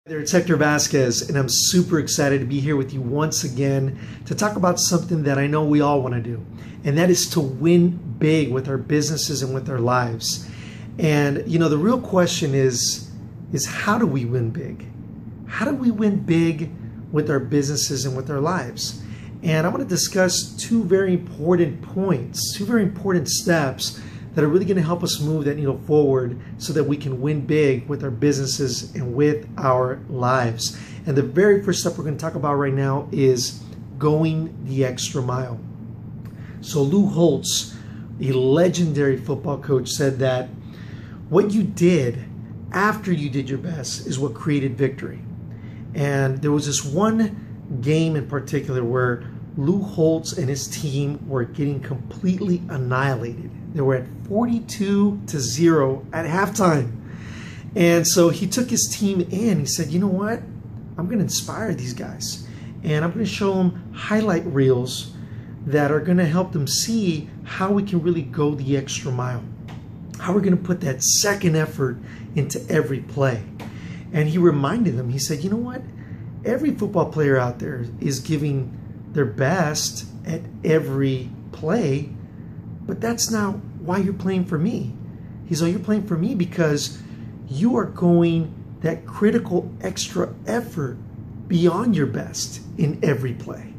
There, it's Hector Vasquez, and I'm super excited to be here with you once again to talk about something that I know we all want to do, and that is to win big with our businesses and with our lives. And you know, the real question is how do we win big? How do we win big with our businesses and with our lives? And I want to discuss two very important points, two very important steps that are really going to help us move that needle forward so that we can win big with our businesses and with our lives. And the very first step we're going to talk about right now is going the extra mile. So Lou Holtz, a legendary football coach, said that what you did after you did your best is what created victory. And there was this one game in particular where Lou Holtz and his team were getting completely annihilated. They were at 42-0 at halftime. And so he took his team in. He said, you know what? I'm going to inspire these guys. And I'm going to show them highlight reels that are going to help them see how we can really go the extra mile. How we're going to put that second effort into every play. And he reminded them, he said, you know what? Every football player out there is giving their best at every play, but that's not why you're playing for me. He's like, you're playing for me because you are going that critical extra effort beyond your best in every play.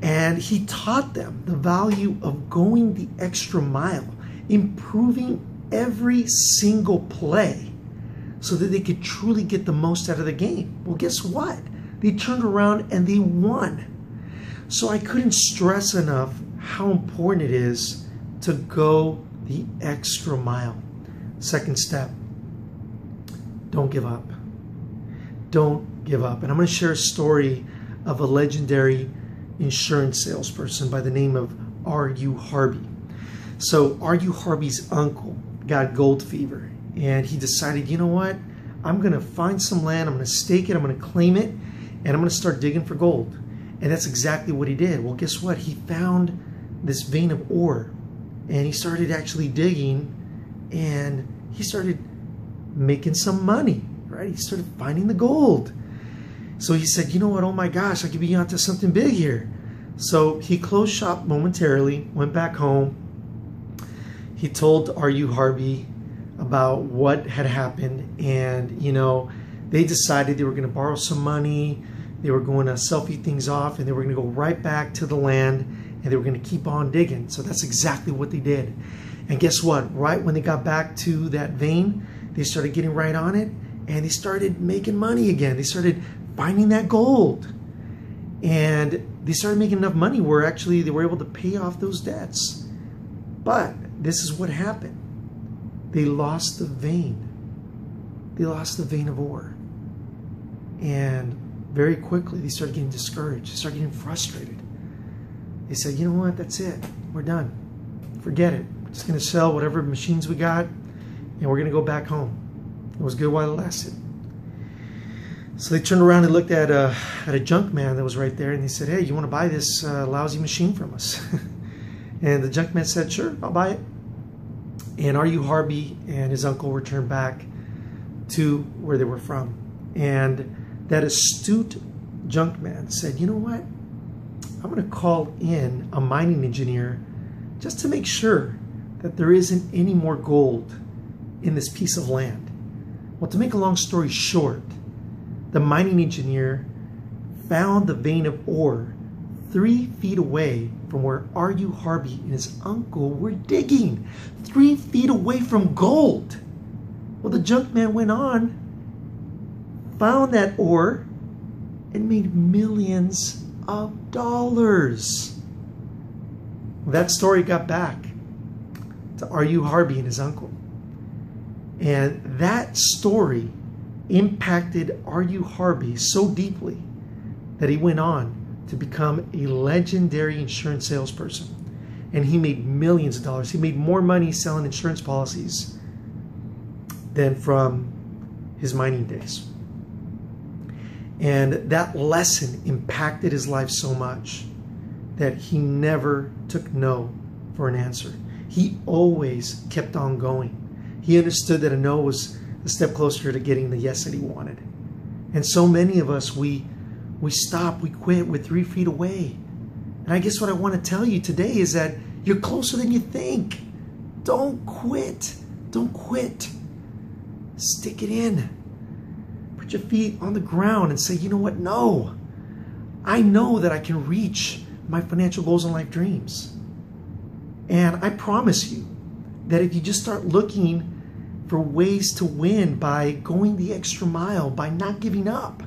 And he taught them the value of going the extra mile, improving every single play so that they could truly get the most out of the game. Well, guess what? They turned around and they won. So I couldn't stress enough how important it is to go the extra mile. Second step, don't give up. Don't give up. And I'm going to share a story of a legendary insurance salesperson by the name of R.U. Harvey. So R.U. Harvey's uncle got gold fever, and he decided, you know what? I'm going to find some land, I'm going to stake it, I'm going to claim it, and I'm going to start digging for gold. And that's exactly what he did. Well, guess what? He found this vein of ore, and he started actually digging, and he started making some money, right? He started finding the gold. So he said, you know what? Oh my gosh, I could be onto something big here. So he closed shop momentarily, went back home. He told R.U. Harvey about what had happened, and you know, they decided they were going to borrow some money. They were going to selfie things off, and they were going to go right back to the land, and they were going to keep on digging. So that's exactly what they did. And guess what? Right when they got back to that vein, they started getting right on it, and they started making money again. They started finding that gold, and they started making enough money where actually they were able to pay off those debts. But this is what happened. They lost the vein. They lost the vein of ore. And very quickly, they started getting discouraged. They started getting frustrated. They said, you know what? That's it. We're done. Forget it. We're just going to sell whatever machines we got, and we're going to go back home. It was good while it lasted. So they turned around and looked at a junk man that was right there, and they said, hey, you want to buy this lousy machine from us? And the junk man said, sure, I'll buy it. And R.U. Harvey and his uncle returned back to where they were from. And that astute junk man said, you know what? I'm going to call in a mining engineer just to make sure that there isn't any more gold in this piece of land. Well, to make a long story short, the mining engineer found the vein of ore 3 feet away from where R.U. Harvey and his uncle were digging. 3 feet away from gold. Well, the junk man went on, found that ore, and made millions of dollars. That story got back to R.U. Harvey and his uncle. And that story impacted R.U. Harvey so deeply that he went on to become a legendary insurance salesperson. And he made millions of dollars. He made more money selling insurance policies than from his mining days. And that lesson impacted his life so much that he never took no for an answer. He always kept on going. He understood that a no was a step closer to getting the yes that he wanted. And so many of us, we stop, we quit, we're 3 feet away. And I guess what I want to tell you today is that you're closer than you think. Don't quit. Don't quit. Stick it in. Put your feet on the ground and say, you know what? No. I know that I can reach my financial goals and life dreams. And I promise you that if you just start looking for ways to win by going the extra mile, by not giving up,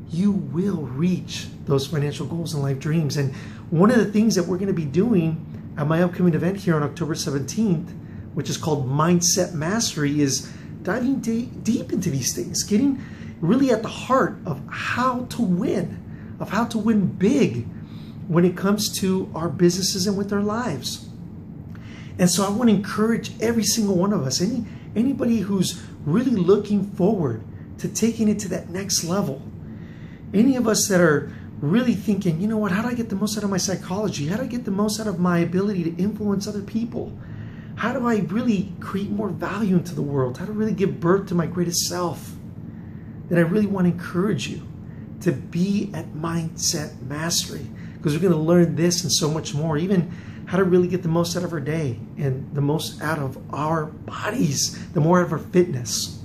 you will reach those financial goals and life dreams. And one of the things that we're going to be doing at my upcoming event here on October 17th, which is called Mindset Mastery, is diving deep into these things, getting really at the heart of how to win big when it comes to our businesses and with our lives. And so I want to encourage every single one of us, anybody who's really looking forward to taking it to that next level, any of us that are really thinking, you know what, how do I get the most out of my psychology? How do I get the most out of my ability to influence other people? How do I really create more value into the world? How do I really give birth to my greatest self? Then I really want to encourage you to be at Mindset Mastery, because we're going to learn this and so much more, even how to really get the most out of our day and the most out of our bodies, the more out of our fitness.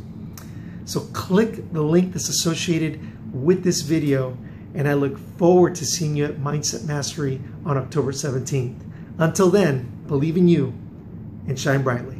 So click the link that's associated with this video, and I look forward to seeing you at Mindset Mastery on October 17th. Until then, believe in you and shine brightly.